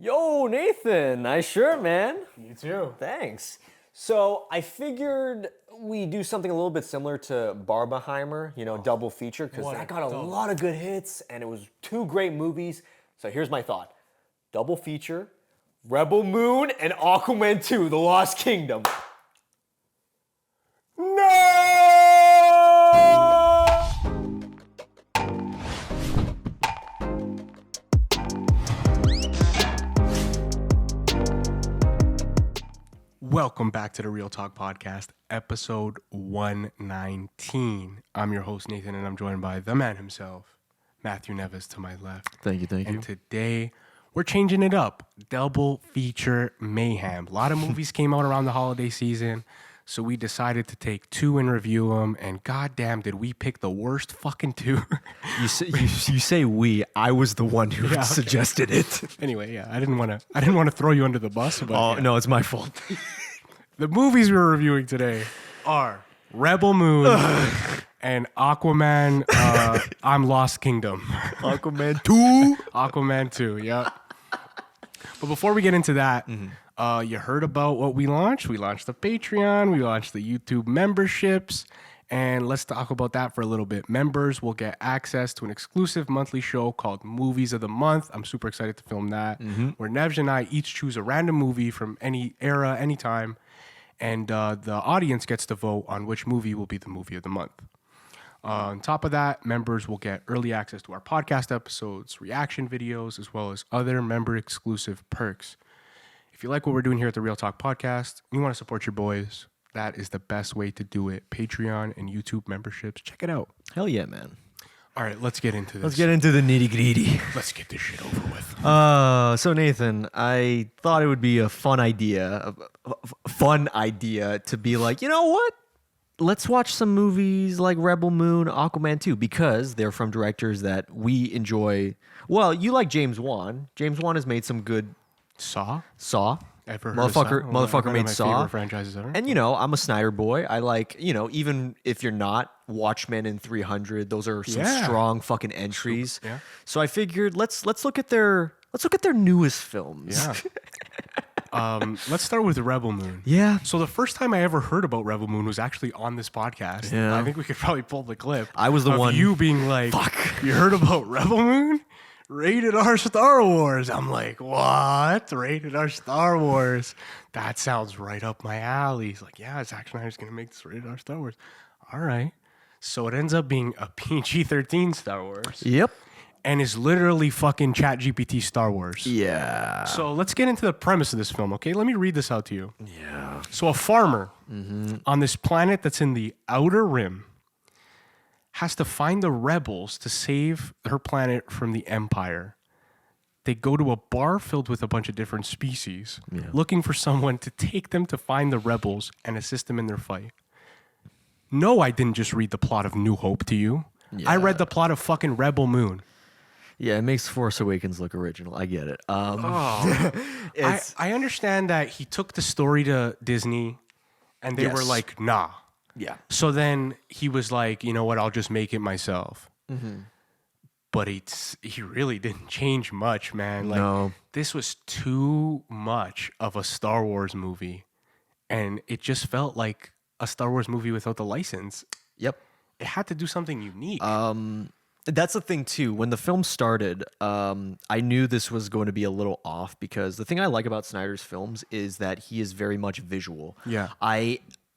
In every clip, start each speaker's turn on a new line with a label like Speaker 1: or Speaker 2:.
Speaker 1: Yo, Nathan, nice shirt, man.
Speaker 2: You too.
Speaker 1: Thanks. So I figured we do something a little bit similar to Barbenheimer, double feature, because
Speaker 2: What
Speaker 1: that
Speaker 2: a
Speaker 1: got a
Speaker 2: double.
Speaker 1: lot of good hits, and it was two great movies. So here's my thought. Double feature, Rebel Moon and Aquaman 2, The Lost Kingdom.
Speaker 2: Welcome back to the Real Talk Podcast, episode 119. I'm your host, Nathan, and I'm joined by the man himself, Matthew Neves, to my left.
Speaker 3: Thank you.
Speaker 2: And today, we're changing it up. Double feature Mayhem. A lot of movies came out around the holiday season, so we decided to take two and review them, and goddamn, did we pick the worst fucking two.
Speaker 3: You say we. I was the one who suggested it.
Speaker 2: Anyway, yeah, I didn't want to throw you under the bus, but
Speaker 3: Oh
Speaker 2: yeah.
Speaker 3: no, it's my fault.
Speaker 2: The movies we're reviewing today are Rebel Moon and Aquaman, I'm Lost Kingdom.
Speaker 3: Aquaman 2.
Speaker 2: Aquaman 2, yeah. But before we get into that, you heard about what we launched. We launched the Patreon. We launched the YouTube memberships. And let's talk about that for a little bit. Members will get access to an exclusive monthly show called Movies of the Month. I'm super excited to film that, where Neves and I each choose a random movie from any era, any time. And the audience gets to vote on which movie will be the movie of the month. On top of that, members will get early access to our podcast episodes, reaction videos, as well as other member-exclusive perks. If you like what we're doing here at the Real Talk Podcast, and you want to support your boys, that is the best way to do it. Patreon and YouTube memberships. Check it out.
Speaker 3: Hell yeah, man.
Speaker 2: All right, let's get into this.
Speaker 3: Let's get into the nitty gritty.
Speaker 2: Let's get this shit over with.
Speaker 3: So Nathan, I thought it would be a fun idea to be like, you know what? Let's watch some movies like Rebel Moon, Aquaman 2, because they're from directors that we enjoy. Well, you like James Wan. James Wan has made some good
Speaker 2: Saw?
Speaker 3: Ever
Speaker 2: heard of Saw?
Speaker 3: Motherfucker
Speaker 2: One of
Speaker 3: made
Speaker 2: my
Speaker 3: Saw.
Speaker 2: favorite franchises ever.
Speaker 3: And I'm a Snyder boy. I like, even if you're not, Watchmen and 300, those are some strong fucking entries.
Speaker 2: Yeah.
Speaker 3: So I figured let's look at their newest films.
Speaker 2: Yeah. Let's start with Rebel Moon.
Speaker 3: Yeah.
Speaker 2: So the first time I ever heard about Rebel Moon was actually on this podcast.
Speaker 3: Yeah.
Speaker 2: I think we could probably pull the clip.
Speaker 3: I was the
Speaker 2: of
Speaker 3: one-
Speaker 2: you being like,
Speaker 3: Fuck.
Speaker 2: You heard about Rebel Moon? Rated R Star Wars. I'm like, what? Rated R Star Wars. That sounds right up my alley. He's like, yeah, Zack Snyder's going to make this rated R Star Wars. All right. So it ends up being a PG-13 Star Wars.
Speaker 3: Yep.
Speaker 2: And is literally fucking ChatGPT Star Wars.
Speaker 3: Yeah.
Speaker 2: So let's get into the premise of this film, okay? Let me read this out to you.
Speaker 3: Yeah.
Speaker 2: So a farmer on this planet that's in the outer rim has to find the rebels to save her planet from the Empire. They go to a bar filled with a bunch of different species, looking for someone to take them to find the rebels and assist them in their fight. No, I didn't just read the plot of New Hope to you. I read the plot of fucking Rebel Moon.
Speaker 3: Yeah, it makes Force Awakens look original. I get it.
Speaker 2: I understand that he took the story to Disney and they were
Speaker 3: Yes.
Speaker 2: like, nah.
Speaker 3: Yeah.
Speaker 2: So then he was like, you know what, I'll just make it myself. But he really didn't change much, man. Like,
Speaker 3: No.
Speaker 2: This was too much of a Star Wars movie. And it just felt like a Star Wars movie without the license.
Speaker 3: Yep.
Speaker 2: It had to do something unique.
Speaker 3: That's the thing too. When the film started, I knew this was going to be a little off because the thing I like about Snyder's films is that he is very much visual.
Speaker 2: Yeah.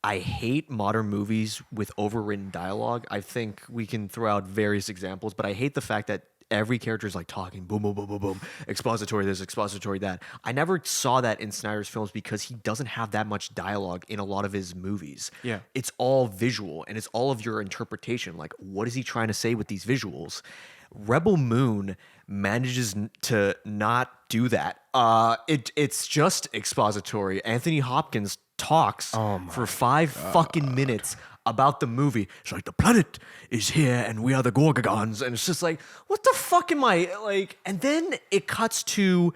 Speaker 3: I hate modern movies with overwritten dialogue. I think we can throw out various examples, but I hate the fact that every character is like talking boom, boom, boom, boom, boom, expository this, expository that. I never saw that in Snyder's films because he doesn't have that much dialogue in a lot of his movies.
Speaker 2: Yeah.
Speaker 3: It's all visual and it's all of your interpretation. Like, what is he trying to say with these visuals? Rebel Moon manages to not do that. It's just expository. Anthony Hopkins talks for 5 fucking minutes about the movie. It's like, the planet is here and we are the Gorgons. And it's just like, what the fuck am I like? And then it cuts to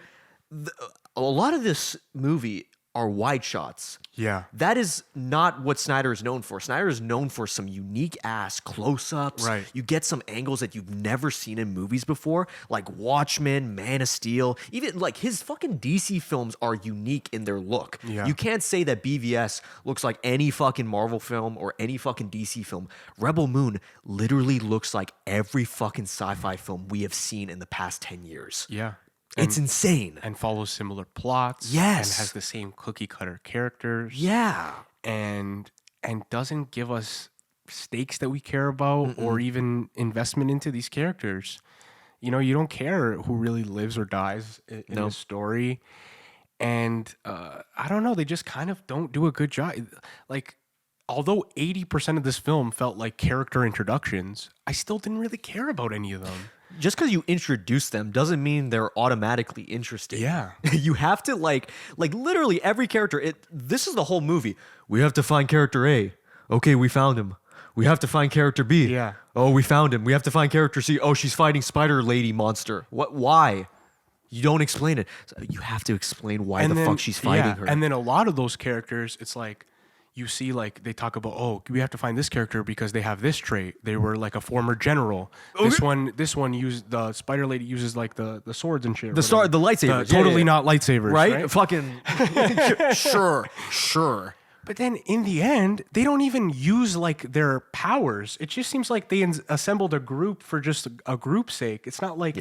Speaker 3: a lot of this movie are wide shots.
Speaker 2: Yeah.
Speaker 3: That is not what Snyder is known for. Snyder is known for some unique ass close-ups.
Speaker 2: Right.
Speaker 3: You get some angles that you've never seen in movies before, like Watchmen, Man of Steel. Even like his fucking DC films are unique in their look.
Speaker 2: Yeah.
Speaker 3: You can't say that BVS looks like any fucking Marvel film or any fucking DC film. Rebel Moon literally looks like every fucking sci-fi film we have seen in the past 10 years.
Speaker 2: Yeah.
Speaker 3: It's insane.
Speaker 2: And follows similar plots.
Speaker 3: Yes.
Speaker 2: And has the same cookie cutter characters.
Speaker 3: Yeah.
Speaker 2: And doesn't give us stakes that we care about or even investment into these characters. You know, you don't care who really lives or dies in the story. And I don't know, they just kind of don't do a good job. Like, although 80% of this film felt like character introductions, I still didn't really care about any of them.
Speaker 3: Just because you introduce them doesn't mean they're automatically interesting.
Speaker 2: Yeah.
Speaker 3: You have to like literally every character. This is the whole movie. We have to find character A. Okay, we found him. We have to find character B.
Speaker 2: Yeah.
Speaker 3: Oh, we found him. We have to find character C. Oh, she's fighting Spider Lady monster. What? Why? You don't explain it. So you have to explain why fuck she's fighting her.
Speaker 2: And then a lot of those characters, it's like, you see, like, they talk about, oh, we have to find this character because they have this trait. They were like a former general. This one used, the Spider Lady uses like the swords and shit.
Speaker 3: the lightsabers.
Speaker 2: Totally not lightsabers,
Speaker 3: right? Fucking sure.
Speaker 2: But then in the end, they don't even use like their powers. It just seems like they assembled a group for just a group's sake. It's not like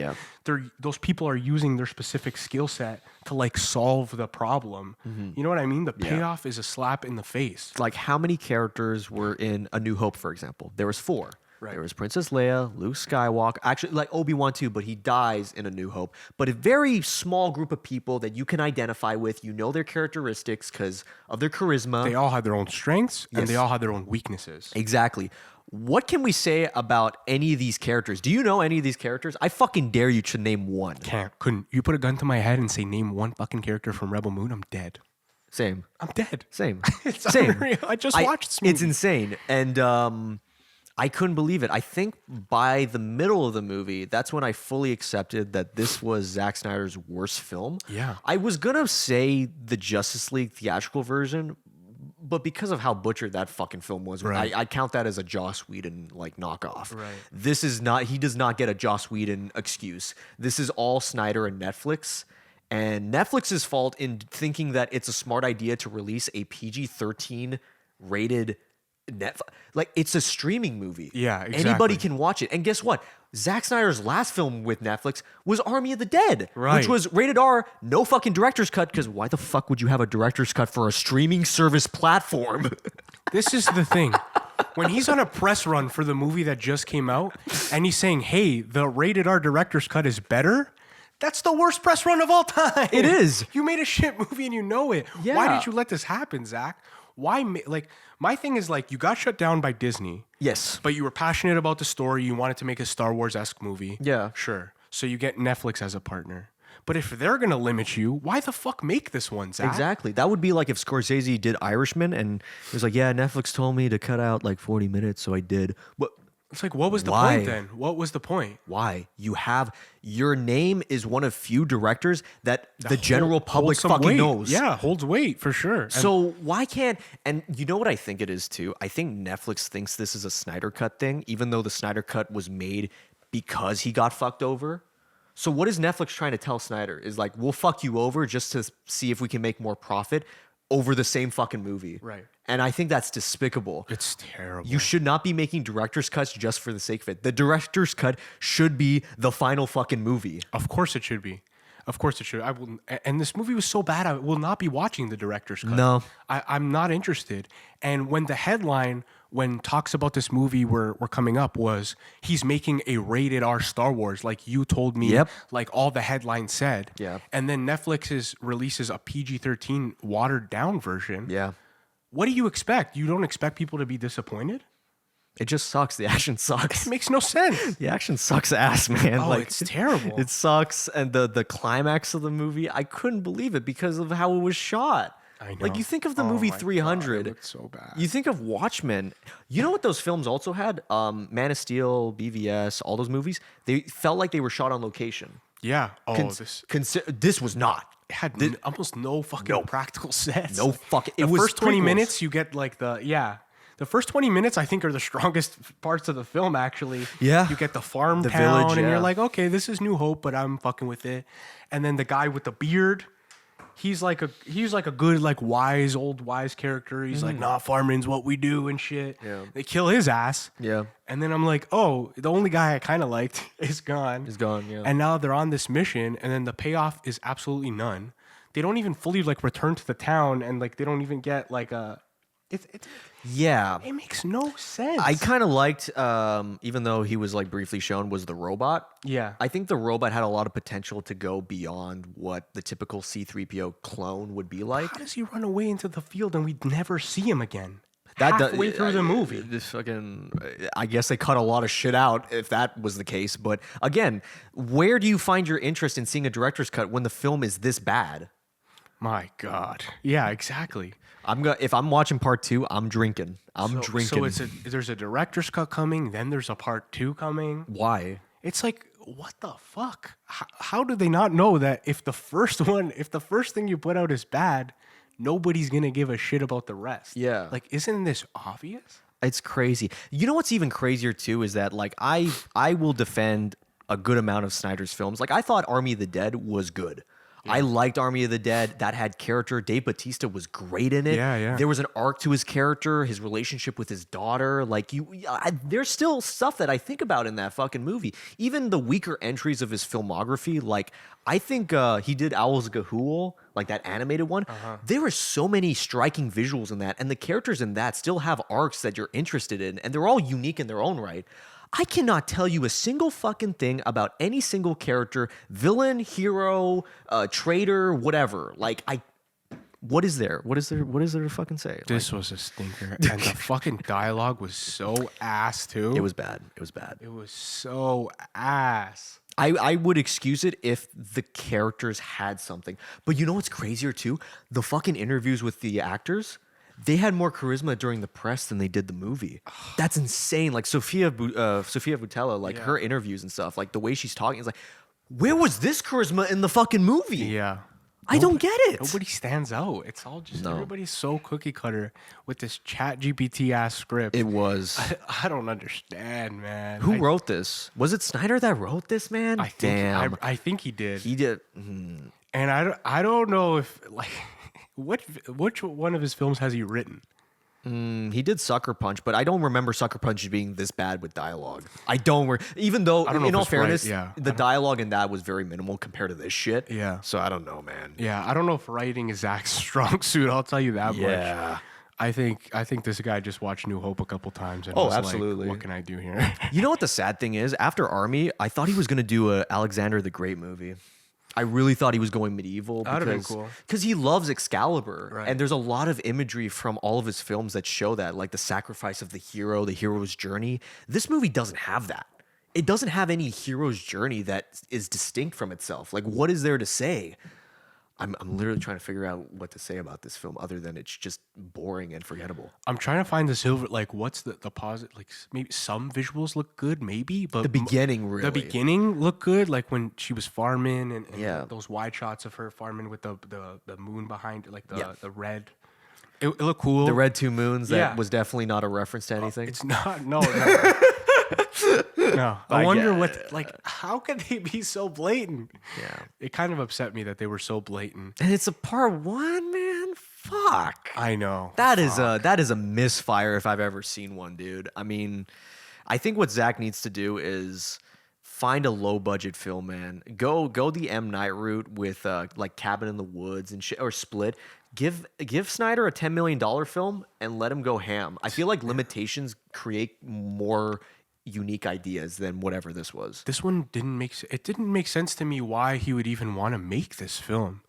Speaker 2: those people are using their specific skill set to like solve the problem. You know what I mean? The payoff is a slap in the face.
Speaker 3: Like how many characters were in A New Hope, for example? There was 4.
Speaker 2: Right.
Speaker 3: There was Princess Leia, Luke Skywalker, actually like Obi-Wan too, but he dies in A New Hope. But a very small group of people that you can identify with. You know their characteristics because of their charisma.
Speaker 2: They all had their own strengths and they all had their own weaknesses.
Speaker 3: Exactly. What can we say about any of these characters? Do you know any of these characters? I fucking dare you to name one.
Speaker 2: Couldn't. You put a gun to my head and say, name one fucking character from Rebel Moon, I'm dead.
Speaker 3: Same.
Speaker 2: I'm dead.
Speaker 3: Same.
Speaker 2: It's
Speaker 3: Same.
Speaker 2: unreal. I just watched this movie.
Speaker 3: It's insane. And I couldn't believe it. I think by the middle of the movie, that's when I fully accepted that this was Zack Snyder's worst film.
Speaker 2: Yeah.
Speaker 3: I was going to say the Justice League theatrical version, but because of how butchered that fucking film was,
Speaker 2: Right.
Speaker 3: I count that as a Joss Whedon like knockoff.
Speaker 2: Right.
Speaker 3: This is not, he does not get a Joss Whedon excuse. This is all Snyder and Netflix. And Netflix's fault in thinking that it's a smart idea to release a PG-13 rated like it's a streaming movie.
Speaker 2: Yeah, exactly.
Speaker 3: Anybody can watch it. And guess what? Zack Snyder's last film with Netflix was Army of the Dead,
Speaker 2: Right.
Speaker 3: which was rated R, no fucking director's cut, because why the fuck would you have a director's cut for a streaming service platform?
Speaker 2: This is the thing. When he's on a press run for the movie that just came out and he's saying, hey, the rated R director's cut is better, that's the worst press run of all time.
Speaker 3: It is.
Speaker 2: You made a shit movie and you know it.
Speaker 3: Yeah.
Speaker 2: Why did you let this happen, Zach? Why, like, my thing is like, you got shut down by Disney.
Speaker 3: Yes.
Speaker 2: But you were passionate about the story. You wanted to make a Star Wars-esque movie.
Speaker 3: Yeah.
Speaker 2: Sure. So you get Netflix as a partner. But if they're going to limit you, why the fuck make this one, Zach?
Speaker 3: Exactly. That would be like if Scorsese did Irishman and it was like, yeah, Netflix told me to cut out like 40 minutes, so I did. But
Speaker 2: It's like, what was the
Speaker 3: Why?
Speaker 2: point then? What was the point?
Speaker 3: why? Your name is one of few directors that the general public
Speaker 2: Holds some
Speaker 3: fucking
Speaker 2: weight.
Speaker 3: knows.
Speaker 2: Yeah, holds weight for sure. And
Speaker 3: So why can't, and you know what I think it is too? I think Netflix thinks this is a Snyder Cut thing, even though the Snyder Cut was made because he got fucked over. So what is Netflix trying to tell Snyder? Is like, we'll fuck you over just to see if we can make more profit over the same fucking movie.
Speaker 2: Right.
Speaker 3: And I think that's despicable.
Speaker 2: it's terrible.
Speaker 3: You should not be making director's cuts just for the sake of it. The director's cut should be the final fucking movie.
Speaker 2: Of course it should be. Of course it should. I will, and this movie was so bad, I will not be watching the director's cut.
Speaker 3: No.
Speaker 2: I'm not interested. And when the headline, when talks about this movie were coming up, was he's making a rated R Star Wars, like you told me,
Speaker 3: Yep.
Speaker 2: like all the headlines said.
Speaker 3: Yeah.
Speaker 2: And then Netflix releases a PG-13 watered down version.
Speaker 3: Yeah.
Speaker 2: What do you expect? You don't expect people to be disappointed?
Speaker 3: It just sucks. The action sucks.
Speaker 2: It makes no sense.
Speaker 3: The action sucks ass, man.
Speaker 2: Oh, it's terrible.
Speaker 3: It sucks. And the climax of the movie, I couldn't believe it because of how it was shot.
Speaker 2: I know.
Speaker 3: Like you think of the
Speaker 2: Oh
Speaker 3: movie
Speaker 2: my God,
Speaker 3: 300.
Speaker 2: it looked so bad.
Speaker 3: You think of Watchmen. You know what those films also had? Man of Steel, BVS, all those movies. They felt like they were shot on location.
Speaker 2: Yeah. Oh,
Speaker 3: This was not.
Speaker 2: It had almost no fucking practical sets.
Speaker 3: No fucking.
Speaker 2: The
Speaker 3: It was
Speaker 2: first 20
Speaker 3: prequels.
Speaker 2: minutes, you get like the first 20 minutes, I think, are the strongest parts of the film, actually.
Speaker 3: Yeah.
Speaker 2: You get the farm
Speaker 3: The
Speaker 2: town,
Speaker 3: village,
Speaker 2: and
Speaker 3: yeah.
Speaker 2: you're like, okay, this is New Hope, but I'm fucking with it. And then the guy with the beard, he's like a good, like, old wise character. He's like, nah, farming's what we do and shit.
Speaker 3: Yeah.
Speaker 2: They kill his ass.
Speaker 3: Yeah.
Speaker 2: And then I'm like, oh, the only guy I kind of liked is gone.
Speaker 3: He's gone, yeah.
Speaker 2: And now they're on this mission, and then the payoff is absolutely none. They don't even fully, like, return to the town, and, like, they don't even get, like, a...
Speaker 3: Yeah.
Speaker 2: It makes no sense.
Speaker 3: I kind of liked, even though he was like briefly shown, was the robot.
Speaker 2: Yeah.
Speaker 3: I think the robot had a lot of potential to go beyond what the typical C-3PO clone would be like.
Speaker 2: How does he run away into the field and we never see him again?
Speaker 3: That
Speaker 2: Halfway through the movie.
Speaker 3: This fucking, I guess they cut a lot of shit out if that was the case. But again, where do you find your interest in seeing a director's cut when the film is this bad?
Speaker 2: My God. Yeah, exactly.
Speaker 3: If I'm watching part 2, I'm drinking. I'm drinking.
Speaker 2: So there's a director's cut coming, then there's a part 2 coming.
Speaker 3: Why?
Speaker 2: It's like, what the fuck? How do they not know that if the first thing you put out is bad, nobody's gonna give a shit about the rest?
Speaker 3: Yeah.
Speaker 2: Like, isn't this obvious?
Speaker 3: It's crazy. You know what's even crazier too is that like I will defend a good amount of Snyder's films. Like I thought Army of the Dead was good. I liked Army of the Dead. That had character. Dave Bautista was great in it.
Speaker 2: Yeah, yeah.
Speaker 3: There was an arc to his character, his relationship with his daughter. Like there's still stuff that I think about in that fucking movie. Even the weaker entries of his filmography, like I think he did Owls of Ga'Hoole, like that animated one. There were so many striking visuals in that, and the characters in that still have arcs that you're interested in, and they're all unique in their own right. I cannot tell you a single fucking thing about any single character, villain, hero, traitor, whatever. Like what is there? What is there to fucking say?
Speaker 2: This was a stinker. And the fucking dialogue was so ass too.
Speaker 3: It was bad. It was bad.
Speaker 2: It was so ass.
Speaker 3: I would excuse it if the characters had something. But you know what's crazier too? The fucking interviews with the actors, they had more charisma during the press than they did the movie. That's insane. Like Sophia Boutella, like her interviews and stuff, like the way she's talking is like, where was this charisma in the fucking movie?
Speaker 2: Yeah.
Speaker 3: I don't get it.
Speaker 2: Nobody stands out. It's all just everybody's so cookie cutter with this Chat GPT ass script.
Speaker 3: It was.
Speaker 2: I don't understand, man.
Speaker 3: Who wrote this? Was it Snyder that wrote this, man?
Speaker 2: I think, I think he did.
Speaker 3: He did.
Speaker 2: And I don't know if like which one of his films has he written?
Speaker 3: He did Sucker Punch, but I don't remember Sucker Punch being this bad with dialogue. I don't. Even though,
Speaker 2: don't know
Speaker 3: in
Speaker 2: if
Speaker 3: all
Speaker 2: it's
Speaker 3: fairness,
Speaker 2: right, yeah.
Speaker 3: the dialogue in that was very minimal compared to this shit.
Speaker 2: Yeah.
Speaker 3: So I don't know, man.
Speaker 2: Yeah, I don't know if writing is Zach's strong suit. I'll tell you that
Speaker 3: Yeah.
Speaker 2: much. I think this guy just watched New Hope a couple times and
Speaker 3: Oh,
Speaker 2: was
Speaker 3: absolutely.
Speaker 2: like, what can I do here?
Speaker 3: You know what the sad thing is? After Army, I thought he was going to do a Alexander the Great movie. I really thought he was going medieval.
Speaker 2: That'd have been cool.
Speaker 3: Because he loves Excalibur.
Speaker 2: Right.
Speaker 3: And there's a lot of imagery from all of his films that show that, like the sacrifice of the hero's journey. This movie doesn't have that. It doesn't have any hero's journey that is distinct from itself. Like, what is there to say? I'm literally trying to figure out what to say about this film other than it's just boring and forgettable.
Speaker 2: I'm trying to find the silver. Like, what's the positive? Like, maybe some visuals look good, maybe, but
Speaker 3: The beginning, really.
Speaker 2: the beginning looked good. Like when she was farming and
Speaker 3: Yeah.
Speaker 2: those wide shots of her farming with the moon behind it, like the
Speaker 3: Yeah.
Speaker 2: the red. It looked cool.
Speaker 3: The Red Two Moons, that
Speaker 2: Yeah.
Speaker 3: was definitely not a reference to anything.
Speaker 2: It's not. No. No. I wonder what. Like, how could they be so blatant?
Speaker 3: Yeah.
Speaker 2: It kind of upset me that they were so blatant.
Speaker 3: And it's a part 1, man. Fuck.
Speaker 2: I know.
Speaker 3: That is a misfire if I've ever seen one, dude. I mean, I think what Zach needs to do is find a low budget film, man. Go the M Night route with like Cabin in the Woods and shit, or Split. Give Snyder a $10 million film and let him go ham. I feel like limitations create more unique ideas than whatever this was.
Speaker 2: This one didn't make sense to me why he would even want to make this film.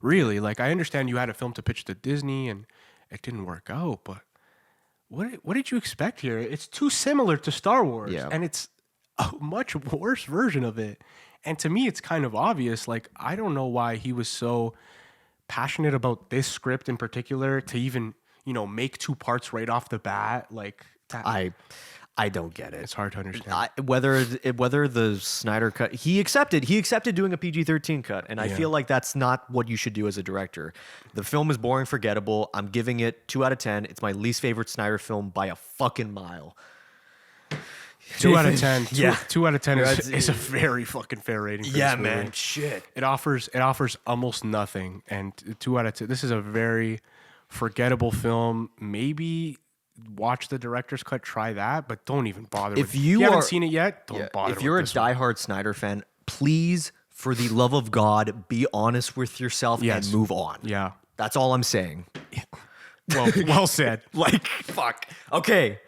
Speaker 2: Really, like I understand you had a film to pitch to Disney and it didn't work out, but what did you expect here? It's too similar to Star Wars,
Speaker 3: Yeah.
Speaker 2: and it's a much worse version of it. And to me, it's kind of obvious. Like I don't know why he was so passionate about this script in particular to even make two parts right off the bat. Like that.
Speaker 3: I don't get it.
Speaker 2: It's hard to understand.
Speaker 3: Whether the Snyder cut, he accepted doing a PG-13 cut, and I feel like that's not what you should do as a director. The film is boring, forgettable. I'm giving it 2 out of 10. It's my least favorite Snyder film by a fucking mile.
Speaker 2: 2 out of 10.
Speaker 3: Yeah.
Speaker 2: 2 out of 10 is a very fucking fair rating. For this movie.
Speaker 3: Shit.
Speaker 2: It offers almost nothing, and 2 out of 10. This is a very forgettable film. Maybe watch the director's cut, try that, but don't even bother.
Speaker 3: If
Speaker 2: if
Speaker 3: you
Speaker 2: haven't
Speaker 3: are-
Speaker 2: seen it yet, don't bother.
Speaker 3: If you're a
Speaker 2: with this one.
Speaker 3: diehard Snyder fan, please, for the love of God, be honest with yourself
Speaker 2: Yes.
Speaker 3: and move on.
Speaker 2: Yeah.
Speaker 3: That's all I'm saying.
Speaker 2: Well said.
Speaker 3: Like, fuck. Okay.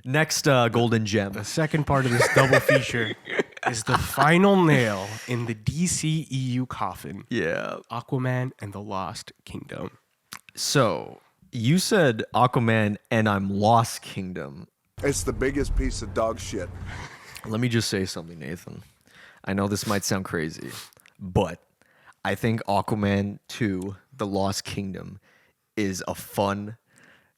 Speaker 3: Next golden gem.
Speaker 2: The second part of this double feature is the final nail in the DCEU coffin.
Speaker 3: Yeah.
Speaker 2: Aquaman and the Lost Kingdom.
Speaker 3: So, you said Aquaman and I'm Lost Kingdom.
Speaker 4: It's the biggest piece of dog shit.
Speaker 3: Let me just say something, Nathan. I know this might sound crazy, but I think Aquaman 2, The Lost Kingdom, is a fun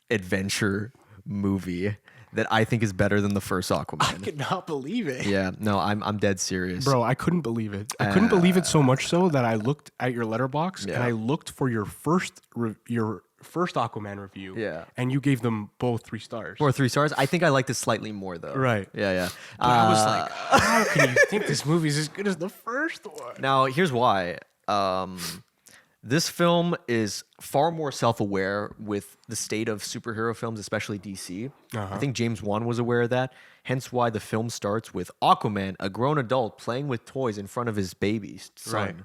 Speaker 3: adventure movie that I think is better than the first Aquaman.
Speaker 2: I could not believe it.
Speaker 3: Yeah, no, I'm dead serious.
Speaker 2: Bro, I couldn't believe it. I couldn't believe it so much so that I looked at your letterbox and I looked for your first Aquaman review.
Speaker 3: Yeah.
Speaker 2: And you gave them both 3 stars.
Speaker 3: Or 3 stars. I think I liked it slightly more though.
Speaker 2: Right.
Speaker 3: Yeah.
Speaker 2: But I was like, how can you think this movie's as good as the first one?
Speaker 3: Now, here's why. This film is far more self-aware with the state of superhero films, especially DC. I think James Wan was aware of that. Hence why the film starts with Aquaman, a grown adult playing with toys in front of his baby son.
Speaker 2: Right.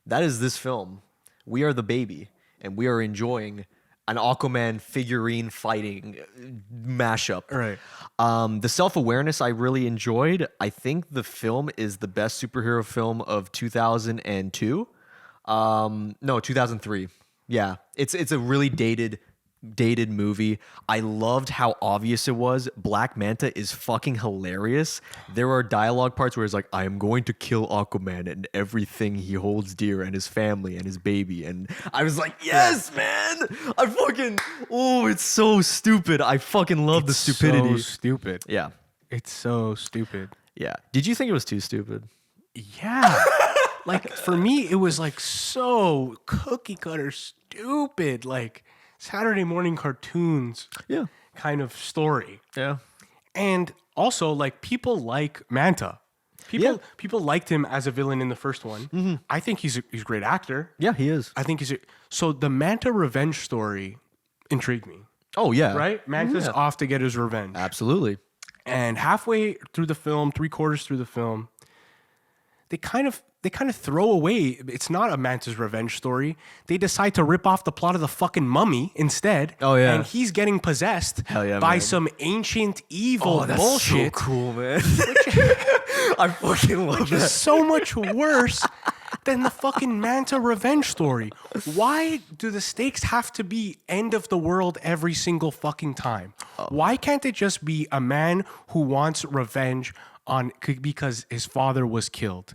Speaker 3: That is this film. We are the baby, and we are enjoying an Aquaman figurine fighting mashup.
Speaker 2: Right.
Speaker 3: The self-awareness I really enjoyed. I think the film is the best superhero film of 2002. No, 2003. Yeah, it's a really dated movie. I loved how obvious it was. Black Manta is fucking hilarious. There are dialogue parts where it's like, I am going to kill Aquaman and everything he holds dear and his family and his baby. And I was like, yes, man. It's so stupid. I fucking love the stupidity.
Speaker 2: So stupid.
Speaker 3: Yeah.
Speaker 2: It's so stupid.
Speaker 3: Yeah. Did you think it was too stupid?
Speaker 2: Yeah. Like, for me, it was like so cookie cutter stupid, like Saturday morning cartoons
Speaker 3: Yeah.
Speaker 2: kind of story.
Speaker 3: Yeah.
Speaker 2: And also, like, people like Manta. People liked him as a villain in the first one. I think he's a great actor.
Speaker 3: Yeah, he is.
Speaker 2: I think so the Manta revenge story intrigued me,
Speaker 3: Oh, yeah.
Speaker 2: right? Manta's off to get his revenge.
Speaker 3: Absolutely.
Speaker 2: And halfway through the film, 3/4 through the film, they kind of throw away. It's not a Manta's revenge story. They decide to rip off the plot of the fucking Mummy instead.
Speaker 3: Oh, yeah.
Speaker 2: And he's getting possessed
Speaker 3: Hell yeah,
Speaker 2: by
Speaker 3: man.
Speaker 2: some ancient evil
Speaker 3: Oh, that's
Speaker 2: bullshit.
Speaker 3: so cool, man. I fucking love that.
Speaker 2: So much worse than the fucking Manta revenge story. Why do the stakes have to be end of the world every single fucking time? Why can't it just be a man who wants revenge because his father was killed?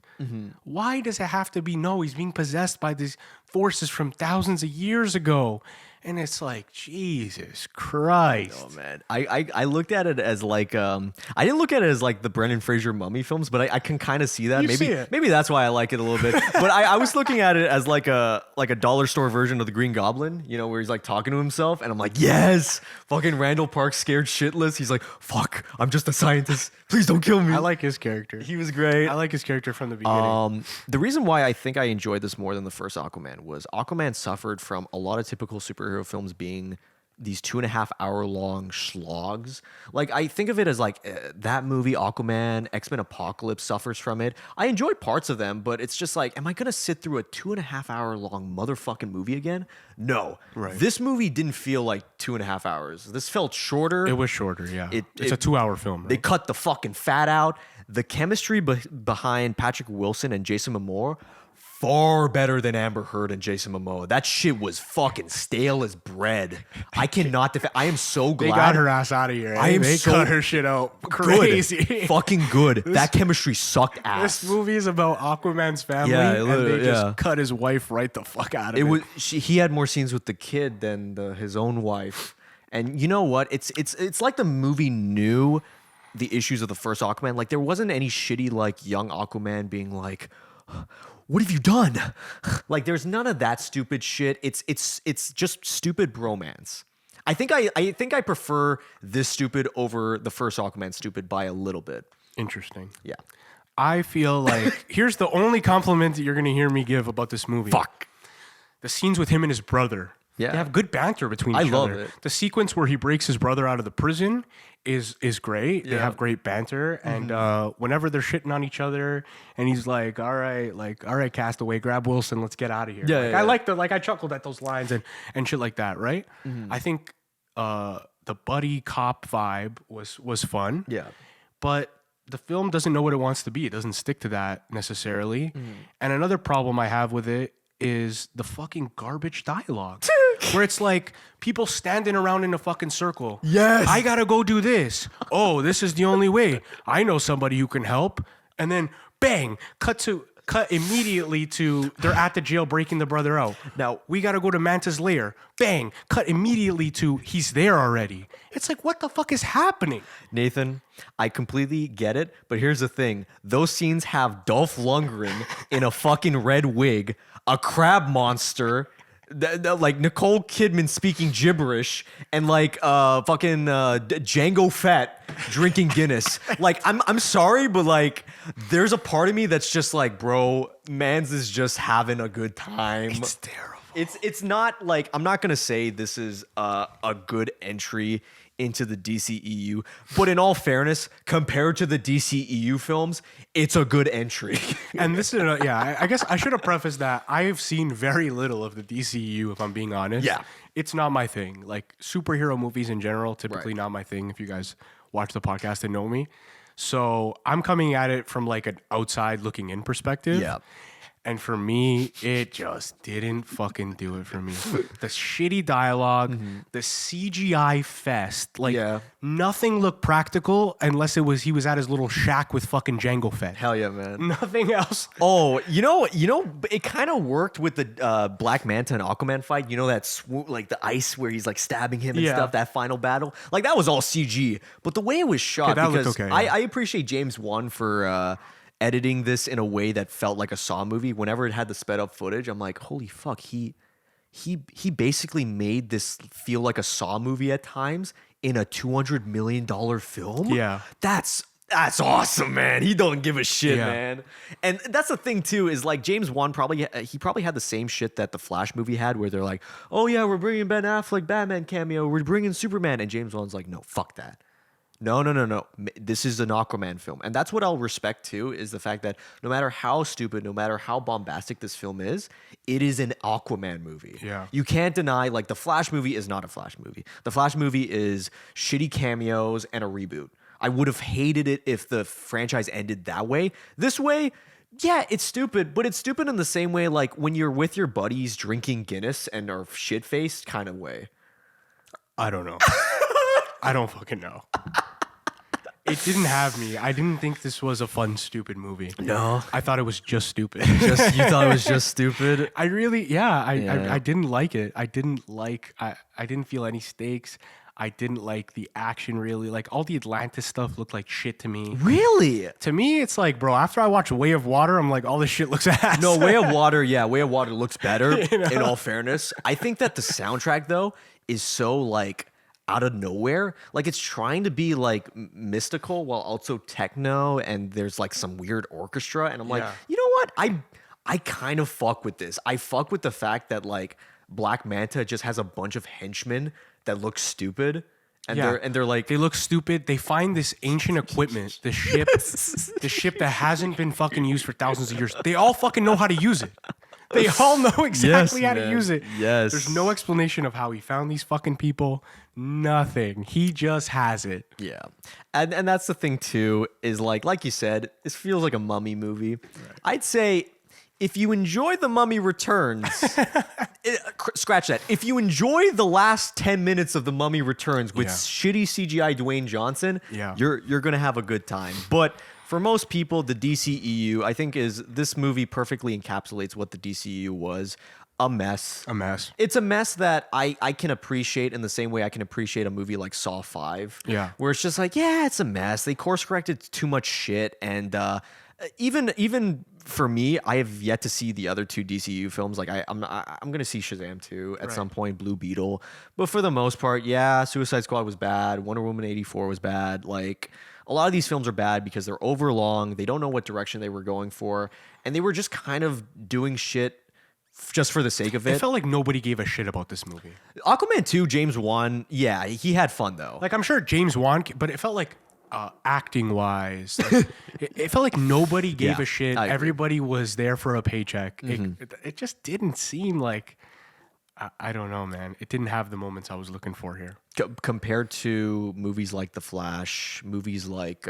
Speaker 2: Why does it have to be, no, he's being possessed by these forces from thousands of years ago? And it's like, Jesus Christ.
Speaker 3: Oh man, I looked at it as like I didn't look at it as like the Brendan Fraser mummy films, but I can kind of see that.
Speaker 2: You see it.
Speaker 3: Maybe that's why I like it a little bit. But I was looking at it as like a dollar store version of the Green Goblin, you know, where he's like talking to himself, and I'm like, yes, fucking Randall Park scared shitless. He's like, fuck, I'm just a scientist. Please don't kill me.
Speaker 2: I like his character.
Speaker 3: He was great.
Speaker 2: I like his character from the beginning.
Speaker 3: The reason why I think I enjoyed this more than the first Aquaman was Aquaman suffered from a lot of typical superhero films being these 2.5 hour long slogs. Like, I think of it as like that movie, Aquaman, X-Men Apocalypse suffers from it. I enjoyed parts of them, but it's just like, am I gonna sit through a 2.5 hour long motherfucking movie again? No.
Speaker 2: Right.
Speaker 3: This movie didn't feel like 2.5 hours. This felt shorter.
Speaker 2: It was shorter, yeah. It's
Speaker 3: it-
Speaker 2: a 2-hour film.
Speaker 3: They
Speaker 2: Right?
Speaker 3: cut the fucking fat out. The chemistry behind Patrick Wilson and Jason Momoa, far better than Amber Heard and Jason Momoa. That shit was fucking stale as bread. I cannot defend. I am so glad.
Speaker 2: They got her ass out of here.
Speaker 3: I am
Speaker 2: they
Speaker 3: so
Speaker 2: cut her shit out.
Speaker 3: good.
Speaker 2: Crazy.
Speaker 3: Fucking good. That chemistry sucked ass.
Speaker 2: This movie is about Aquaman's family,
Speaker 3: Yeah,
Speaker 2: and
Speaker 3: literally,
Speaker 2: they
Speaker 3: yeah.
Speaker 2: just cut his wife right the fuck out of it.
Speaker 3: It was he had more scenes with the kid than his own wife. And you know what? It's like the movie knew the issues of the first Aquaman. Like there wasn't any shitty like young Aquaman being like, what have you done? Like there's none of that stupid shit. It's just stupid bromance. I think I prefer this stupid over the first Aquaman stupid by a little bit.
Speaker 2: Interesting.
Speaker 3: Yeah.
Speaker 2: I feel like here's the only compliment that you're gonna hear me give about this movie.
Speaker 3: Fuck.
Speaker 2: The scenes with him and his brother.
Speaker 3: Yeah.
Speaker 2: They have good banter between each
Speaker 3: love
Speaker 2: other.
Speaker 3: it.
Speaker 2: The sequence where he breaks his brother out of the prison is great. They have great banter. And whenever they're shitting on each other and he's like, all right, Castaway, grab Wilson, let's get out of here.
Speaker 3: Yeah,
Speaker 2: like,
Speaker 3: yeah.
Speaker 2: I chuckled at those lines and shit like that, right? I think the buddy cop vibe was fun.
Speaker 3: Yeah.
Speaker 2: But the film doesn't know what it wants to be. It doesn't stick to that necessarily. And another problem I have with it is the fucking garbage dialogue where it's like people standing around in a fucking circle.
Speaker 3: Yes.
Speaker 2: I gotta go do this. Oh, this is the only way. I know somebody who can help. And then bang, cut immediately to they're at the jail breaking the brother out.
Speaker 3: Now-
Speaker 2: we gotta go to Manta's lair. Bang, cut immediately to he's there already. It's like, what the fuck is happening?
Speaker 3: Nathan, I completely get it, but here's the thing. Those scenes have Dolph Lundgren in a fucking red wig, a crab monster, like Nicole Kidman speaking gibberish, and like fucking Django Fett drinking Guinness. Like, I'm sorry, but like, there's a part of me that's just like, bro, Mans is just having a good time.
Speaker 2: It's terrible.
Speaker 3: It's not like, I'm not gonna say this is a good entry into the DCEU, but in all fairness, compared to the DCEU films, it's a good entry.
Speaker 2: And this is, I guess I should have prefaced that I've seen very little of the DCEU, if I'm being honest.
Speaker 3: Yeah.
Speaker 2: It's not my thing. Like, superhero movies in general, typically
Speaker 3: Right.
Speaker 2: not my thing, if you guys watch the podcast and know me. So I'm coming at it from like an outside looking in perspective.
Speaker 3: Yeah.
Speaker 2: And for me, it just didn't fucking do it for me. The shitty dialogue, the CGI fest, like
Speaker 3: Yeah.
Speaker 2: nothing looked practical unless he was at his little shack with fucking Django Fett.
Speaker 3: Hell yeah, man.
Speaker 2: Nothing else.
Speaker 3: Oh, you know, it kind of worked with the Black Manta and Aquaman fight. You know that like the ice where he's like stabbing him and
Speaker 2: Yeah.
Speaker 3: stuff. That final battle, like that was all CG. But the way it was shot,
Speaker 2: that looked
Speaker 3: because
Speaker 2: okay,
Speaker 3: I appreciate James Wan for editing this in a way that felt like a Saw movie. Whenever it had the sped up footage, I'm like, holy fuck, he basically made this feel like a Saw movie at times in a $200 million film.
Speaker 2: Yeah.
Speaker 3: That's awesome, man. He don't give a shit,
Speaker 2: Yeah.
Speaker 3: man. And that's the thing too, is like James Wan probably had the same shit that the Flash movie had, where they're like, oh yeah, we're bringing Ben Affleck Batman cameo, we're bringing Superman, and James Wan's like, no, fuck that. No. This is an Aquaman film. And that's what I'll respect too, is the fact that no matter how stupid, no matter how bombastic this film is, it is an Aquaman movie.
Speaker 2: Yeah.
Speaker 3: You can't deny, like, the Flash movie is not a Flash movie. The Flash movie is shitty cameos and a reboot. I would have hated it if the franchise ended that way. This way, yeah, it's stupid, but it's stupid in the same way, like when you're with your buddies drinking Guinness and are shit-faced kind of way.
Speaker 2: I don't know. I don't fucking know. It didn't have me. I didn't think this was a fun, stupid movie.
Speaker 3: No.
Speaker 2: I thought it was just stupid.
Speaker 3: You thought it was just stupid?
Speaker 2: I really,
Speaker 3: Yeah.
Speaker 2: I didn't like it. I didn't feel any stakes. I didn't like the action really. Like all the Atlantis stuff looked like shit to me.
Speaker 3: Really?
Speaker 2: To me, it's like, bro, after I watch Way of Water, I'm like, all this shit looks ass.
Speaker 3: No, Way of Water looks better, in all fairness. I think that the soundtrack, though, is so, like, out of nowhere. Like, it's trying to be, like, mystical while also techno, and there's, like, some weird orchestra. And I'm like,
Speaker 2: Yeah.
Speaker 3: you know what? I kind of fuck with this. I fuck with the fact that, like, Black Manta just has a bunch of henchmen that look stupid. And they're like,
Speaker 2: they look stupid. They find this ancient equipment, the ship that hasn't been fucking used for thousands of years. They all fucking know how to use it. They all know exactly how to
Speaker 3: man.
Speaker 2: use it.
Speaker 3: Yes.
Speaker 2: There's no explanation of how he found these fucking people. Nothing. He just has it.
Speaker 3: yeah. And that's the thing too, is like you said, this feels like a Mummy movie. I'd say if you enjoy The Mummy Returns, scratch that. If you enjoy the last 10 minutes of The Mummy Returns with
Speaker 2: Yeah.
Speaker 3: shitty CGI Dwayne Johnson,
Speaker 2: Yeah.
Speaker 3: you're gonna have a good time. But for most people, the DCEU, I think, is this movie perfectly encapsulates what the DCEU was. a mess.
Speaker 2: A mess.
Speaker 3: It's a mess that I can appreciate in the same way I can appreciate a movie like Saw 5.
Speaker 2: Yeah.
Speaker 3: Where it's just like, yeah, it's a mess. They course corrected too much shit. And even for me, I have yet to see the other two DCU films. Like I'm going to see Shazam 2 at some point, Blue Beetle. But for the most part, yeah, Suicide Squad was bad. Wonder Woman 84 was bad. Like a lot of these films are bad because they're over long. They don't know what direction they were going for. And they were just kind of doing shit just for the sake of it.
Speaker 2: It felt like nobody gave a shit about this movie.
Speaker 3: Aquaman 2, James Wan, yeah, he had fun though.
Speaker 2: Like, I'm sure James Wan, but it felt like acting wise, like, it felt like nobody gave
Speaker 3: Yeah,
Speaker 2: a shit.
Speaker 3: I agree.
Speaker 2: Everybody was there for a paycheck.
Speaker 3: Mm-hmm.
Speaker 2: It just didn't seem like, I don't know, man. It didn't have the moments I was looking for here.
Speaker 3: Compared to movies like The Flash, movies like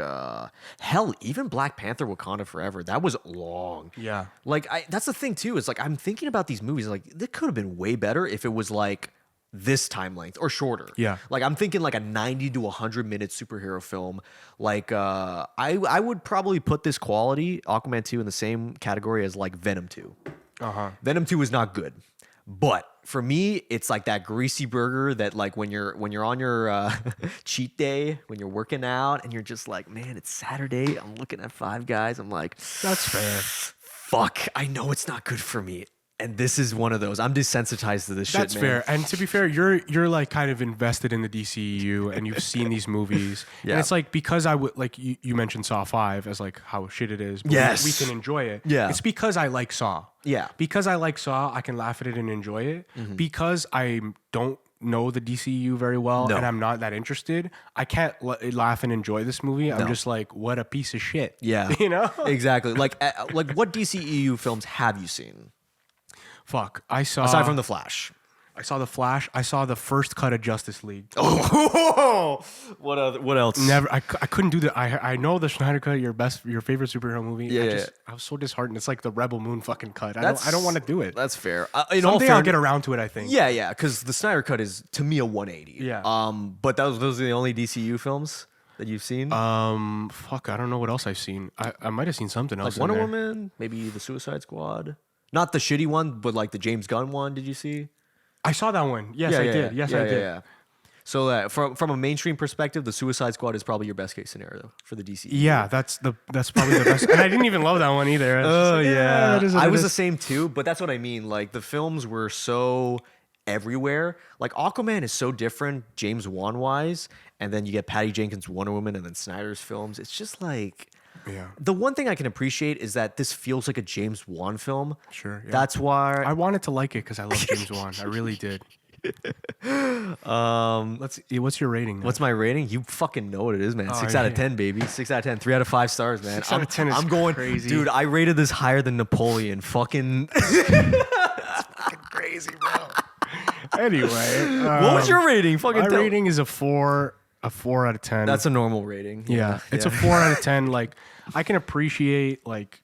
Speaker 3: hell, even Black Panther: Wakanda Forever, that was long.
Speaker 2: Yeah.
Speaker 3: Like that's the thing too. Is like I'm thinking about these movies. Like that could have been way better if it was like this time length or shorter.
Speaker 2: Yeah.
Speaker 3: Like I'm thinking like a 90 to 100-minute superhero film. Like I would probably put this quality Aquaman 2 in the same category as like Venom 2. Venom 2 is not good. But for me, it's like that greasy burger that like when you're on your cheat day, when you're working out and you're just like, man, it's Saturday. I'm looking at Five Guys. I'm like,
Speaker 2: That's fair.
Speaker 3: fuck, I know it's not good for me. And this is one of those. I'm desensitized to this shit, man.
Speaker 2: That's fair. And to be fair, you're like kind of invested in the DCEU and you've seen these movies.
Speaker 3: Yeah.
Speaker 2: And it's like because I would like you mentioned Saw 5 as like how shit it is. But
Speaker 3: Yes.
Speaker 2: we can enjoy it.
Speaker 3: Yeah.
Speaker 2: It's because I like Saw.
Speaker 3: Yeah.
Speaker 2: Because I like Saw, I can laugh at it and enjoy it. Because I don't know the DCU very well
Speaker 3: No.
Speaker 2: and I'm not that interested, I can't laugh and enjoy this movie. I'm just like, what a piece of shit.
Speaker 3: Yeah.
Speaker 2: You know?
Speaker 3: Exactly. Like what DCEU films have you seen?
Speaker 2: Fuck. I saw
Speaker 3: Aside from The Flash.
Speaker 2: I saw The Flash. I saw the first cut of Justice League.
Speaker 3: Oh, what else?
Speaker 2: Never. I couldn't do that. I know the Snyder cut, your favorite superhero movie.
Speaker 3: Yeah,
Speaker 2: I was so disheartened. It's like the Rebel Moon fucking cut. I don't want to do it.
Speaker 3: That's fair.
Speaker 2: Someday I'll get around to it, I think.
Speaker 3: Yeah, because the Snyder cut is to me a 180.
Speaker 2: Yeah.
Speaker 3: But those are the only DCU films that you've seen.
Speaker 2: Fuck, I don't know what else I've seen. I might have seen something else.
Speaker 3: like Wonder
Speaker 2: in there.
Speaker 3: Woman, maybe the Suicide Squad. Not the shitty one, but like the James Gunn one. Did you see?
Speaker 2: I saw that one. Yes, I did. Yes, I did.
Speaker 3: Yeah. So from a mainstream perspective, the Suicide Squad is probably your best case scenario for the DCU.
Speaker 2: Yeah, that's probably the best. And I didn't even love that one either. It is what
Speaker 3: I
Speaker 2: it
Speaker 3: was
Speaker 2: is.
Speaker 3: the same too, but that's what I mean. Like the films were so everywhere. Like Aquaman is so different, James Wan wise, and then you get Patty Jenkins' Wonder Woman, and then Snyder's films. It's just like,
Speaker 2: Yeah.
Speaker 3: The one thing I can appreciate is that this feels like a James Wan film.
Speaker 2: Sure. Yeah.
Speaker 3: That's why.
Speaker 2: I wanted to like it because I love James Wan. I really did. What's your rating? Then?
Speaker 3: What's my rating? You fucking know what it is, man. 6
Speaker 2: yeah,
Speaker 3: out of
Speaker 2: yeah.
Speaker 3: 10, baby. 6 out of 10. 3 out of 5 stars, man.
Speaker 2: 6 out of 10 is
Speaker 3: I'm going
Speaker 2: crazy.
Speaker 3: Dude, I rated this higher than Napoleon. Fucking.
Speaker 2: crazy, bro? Anyway,
Speaker 3: What was your rating? Fucking
Speaker 2: my
Speaker 3: tell-
Speaker 2: rating is a 4 out of 10.
Speaker 3: That's a normal rating.
Speaker 2: Yeah, it's a 4 out of 10. Like, I can appreciate like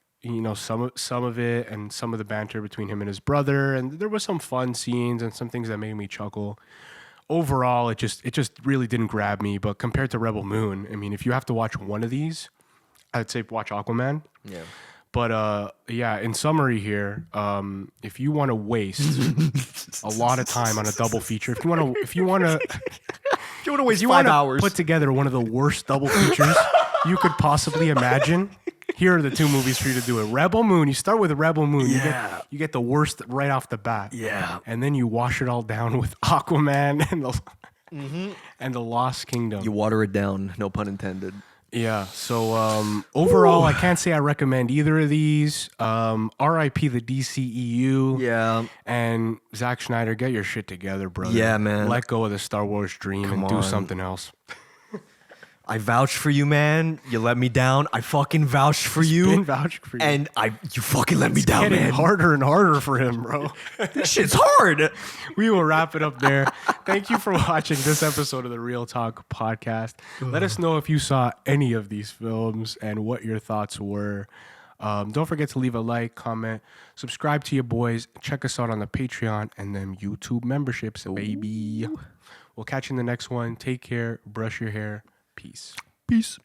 Speaker 2: some of it and some of the banter between him and his brother, and there was some fun scenes and some things that made me chuckle. Overall, it just really didn't grab me. But compared to Rebel Moon, I mean, if you have to watch one of these, I'd say watch Aquaman.
Speaker 3: Yeah.
Speaker 2: But yeah, in summary here, if you want to waste a lot of time on a double feature, if you want to
Speaker 3: You want to waste
Speaker 2: you
Speaker 3: 5
Speaker 2: wanna
Speaker 3: hours.
Speaker 2: put together one of the worst double features you could possibly imagine, here are the two movies for you to do it. Rebel Moon. You start with Rebel Moon.
Speaker 3: Yeah.
Speaker 2: You get the worst right off the bat.
Speaker 3: Yeah.
Speaker 2: And then you wash it all down with Aquaman and the Lost Kingdom.
Speaker 3: You water it down, no pun intended.
Speaker 2: Yeah. So overall, I can't say I recommend either of these. R.I.P. the DCEU.
Speaker 3: Yeah.
Speaker 2: And Zack Snyder, get your shit together, brother.
Speaker 3: Yeah, man.
Speaker 2: Let go of the Star Wars dream and do
Speaker 3: on.
Speaker 2: something else.
Speaker 3: I vouched for you, man. You let me down. I fucking vouched for you.
Speaker 2: Been vouched for you.
Speaker 3: And you fucking let me down,
Speaker 2: Getting
Speaker 3: man.
Speaker 2: harder and harder for him, bro.
Speaker 3: This shit's hard.
Speaker 2: We will wrap it up there. Thank you for watching this episode of the Real Talk podcast. Let us know if you saw any of these films and what your thoughts were. Don't forget to leave a like, comment, subscribe to your boys. Check us out on the Patreon and them YouTube memberships, baby. We'll catch you in the next one. Take care. Brush your hair. Peace.
Speaker 3: Peace.